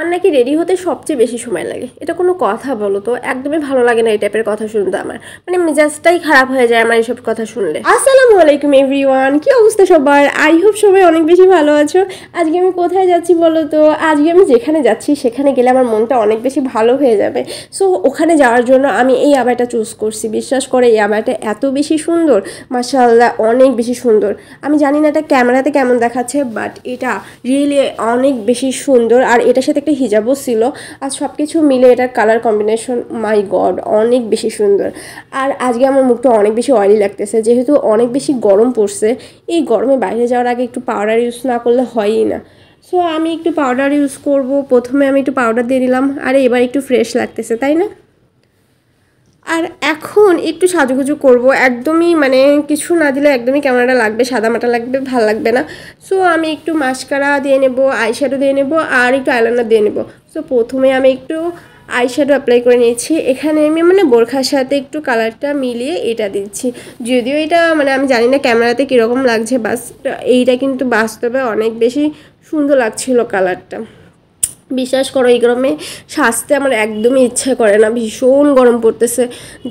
আমার নাকি রেডি হতে সবচেয়ে বেশি সময় লাগে। এটা কোনো কথা বলো তো? একদমই ভালো লাগে না এই টাইপের কথা শুনতে। আমার মানে মেজাজটাই খারাপ হয়ে যায় আমার এইসব কথা শুনলে। আসসালামু আলাইকুম এভরিওয়ান, কি অবস্থা সবার? আই হোপ সবাই অনেক বেশি ভালো আছো। আজকে আমি কোথায় যাচ্ছি বলো তো? আজকে আমি যেখানে যাচ্ছি সেখানে গেলে আমার মনটা অনেক বেশি ভালো হয়ে যাবে। সো ওখানে যাওয়ার জন্য আমি এই আবায়াটা চুজ করছি। বিশ্বাস করে এই আবায়াটা এত বেশি সুন্দর, মাশাআল্লাহ অনেক বেশি সুন্দর। আমি জানি না এটা ক্যামেরাতে কেমন দেখাচ্ছে, বাট এটা রিয়েলি অনেক বেশি সুন্দর। আর এটার সাথে একটা হিজাবও ছিল। আর সব কিছু মিলে এটার কালার কম্বিনেশন মাই গড অনেক বেশি সুন্দর। আর আজকে আমার মুখটা অনেক বেশি অয়েলি লাগতেছে, যেহেতু অনেক বেশি গরম পড়ছে। এই গরমে বাইরে যাওয়ার আগে একটু পাউডার ইউজ না করলে হয়ই না। সো আমি একটু পাউডার ইউজ করব। প্রথমে আমি একটু পাউডার দিয়ে দিলাম। আর এবার একটু ফ্রেশ লাগতেছে, তাই না? আর এখন একটু সাজুগুজু করব। একদমই মানে কিছু না দিলে একদমই ক্যামেরাটা লাগবে, সাদামাটা লাগবে, ভাল লাগবে না। সো আমি একটু মাস্কারা দিয়ে নেব, আইশ্যাডো দিয়ে নেব, আর একটু আইলাইনার দিয়ে নেব। সো প্রথমে আমি একটু আইশ্যাডো অ্যাপ্লাই করে নিয়েছি। এখানে আমি মানে বোরখার সাথে একটু কালারটা মিলিয়ে এটা দিচ্ছি। যদিও এটা মানে আমি জানি না ক্যামেরাতে কীরকম লাগছে, বাস এইটা কিন্তু বাস্তবে অনেক বেশি সুন্দর লাগছিল কালারটা। বিশ্বাস করো এই গরমে সাজতে আমার একদমই ইচ্ছা করে না, ভীষণ গরম পড়তেছে।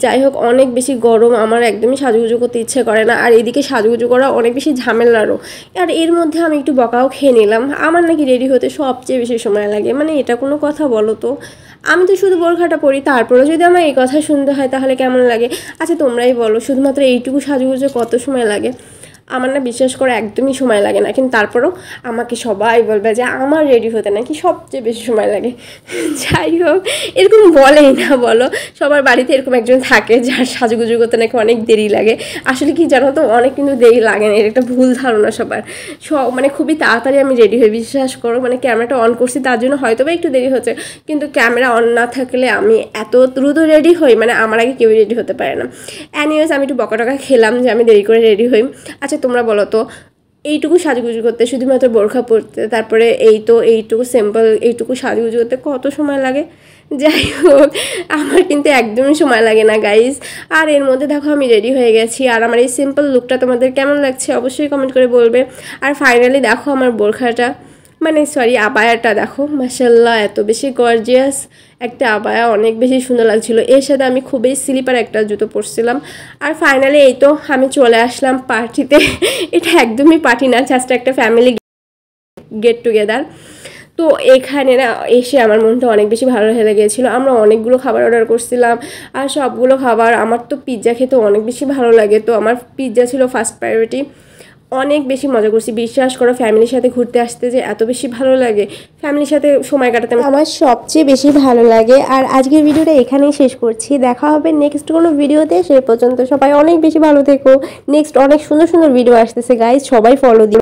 যাই হোক অনেক বেশি গরম, আমার একদমই সাজুগুজু করতে ইচ্ছে করে না। আর এদিকে সাজুগুজু করা অনেক বেশি ঝামেলারও। আর এর মধ্যে আমি একটু বকাও খেয়ে নিলাম। আমার নাকি রেডি হতে সবচেয়ে বেশি সময় লাগে, মানে এটা কোনো কথা বলো তো? আমি তো শুধু বোরখাটা পরি, তারপরেও যদি আমার এই কথা শুনতে হয় তাহলে কেমন লাগে? আচ্ছা তোমরাই বলো, শুধুমাত্র এইটুকু সাজুগুজু কত সময় লাগে? আমার না বিশ্বাস করে একদমই সময় লাগে না, কিন্তু তারপরেও আমাকে সবাই বলবে যে আমার রেডি হতে নাকি সবচেয়ে বেশি সময় লাগে। যাই হোক এরকম বলেই না, বলো সবার বাড়িতে এরকম একজন থাকে যার সাজুগুজু করতে নাকি অনেক দেরি লাগে। আসলে কি জানো তো, অনেক কিন্তু দেরি লাগে না, এর একটা ভুল ধারণা সবার। মানে খুবই তাড়াতাড়ি আমি রেডি হই, বিশ্বাস করো। মানে ক্যামেরাটা অন করছি তার জন্য হয়তো বা একটু দেরি হচ্ছে, কিন্তু ক্যামেরা অন না থাকলে আমি এত দ্রুত রেডি হই, মানে আমার আগে কেউ রেডি হতে পারে না। অ্যানিওয়েজ আমি একটু বকা টকা খেলাম যে আমি দেরি করে রেডি হই। আচ্ছা তোমরা বলো তো, এইটুকু সাজুগুজু করতে, শুধুমাত্র বোরখা পরতে, তারপরে এইটুকু সিম্পল এইটুকু সাজুগুজু করতে কত সময় লাগে? যাই হোক আমার কিন্তু একদমই সময় লাগে না গাইজ। আর এর মধ্যে দেখো আমি রেডি হয়ে গেছি। আর আমার এই সিম্পল লুকটা তোমাদের কেমন লাগছে অবশ্যই কমেন্ট করে বলবে। আর ফাইনালি দেখো আমার বোরখাটা, মানে সরি আবায়াটা দেখো, মাশাআল্লাহ এত বেশি গর্জিয়াস একটা আবায়া, অনেক বেশি সুন্দর লাগছিল। এর সাথে আমি খুবই স্লিপার একটা জুতো পরছিলাম। আর ফাইনালি এই তো আমি চলে আসলাম পার্টিতে। এটা একদমই পার্টি না, জাস্ট একটা ফ্যামিলি গেট টুগেদার। তো এখানে না এসে আমার মনটা অনেক বেশি ভালো হয়ে গিয়েছিলো। আমরা অনেকগুলো খাবার অর্ডার করছিলাম, আর সবগুলো খাবার, আমার তো পিৎজা খেতে অনেক বেশি ভালো লাগে, তো আমার পিৎজা ছিল ফার্স্ট প্রায়োরিটি। অনেক বেশি মজা করছি, বিশ্বাস করো ফ্যামিলির সাথে ঘুরতে আসতে যে এত বেশি ভালো লাগে, ফ্যামিলির সাথে সময় কাটাতে আমার সবচেয়ে বেশি ভালো লাগে। আর আজকের ভিডিওটা এখানেই শেষ করছি, দেখা হবে নেক্সট কোনো ভিডিওতে। সেই পর্যন্ত সবাই অনেক বেশি ভালো থেকো। নেক্সট অনেক সুন্দর সুন্দর ভিডিও আসতেছে গাইজ, সবাই ফলো দিও।